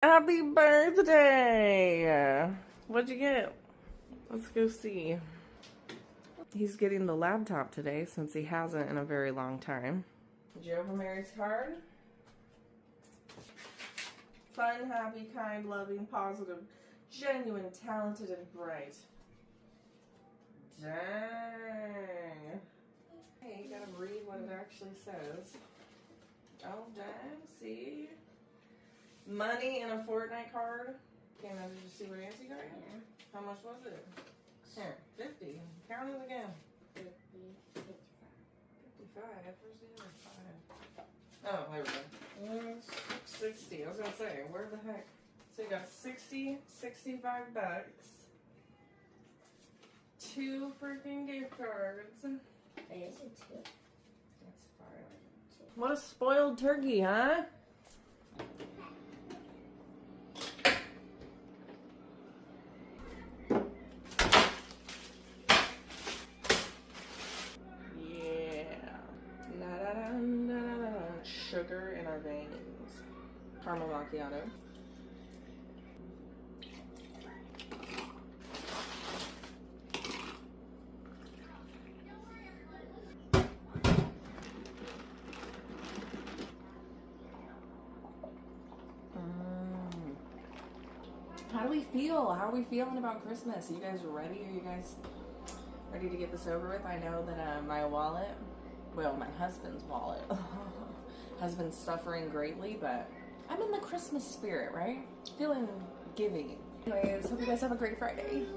Happy birthday! What'd you get? Let's go see. He's getting the laptop today since he hasn't in a very long time. Did you open Mary's card? Fun, happy, kind, loving, positive, genuine, talented, and bright. Dang. Hey, you gotta read what it actually says. Oh, dang, see? Money in a Fortnite card. Okay, now did you see what Nancy got you? Yeah. How much was it? Here, 50. Count it again. 50, 55. 55. Where's the other 5? Oh, there we go. 60. I was gonna say, where the heck? So you got 60, 65 bucks. 2 freaking gift cards. Wait, is it 2? That's fine. What a spoiled turkey, huh? Sugar in our veins. Caramel macchiato. How do we feel? How are we feeling about Christmas? Are you guys ready? Are you guys ready to get this over with? I know that my wallet, well, my husband's wallet, has been suffering greatly, but I'm in the Christmas spirit, right? Feeling giving. Anyways, hope you guys have a great Friday.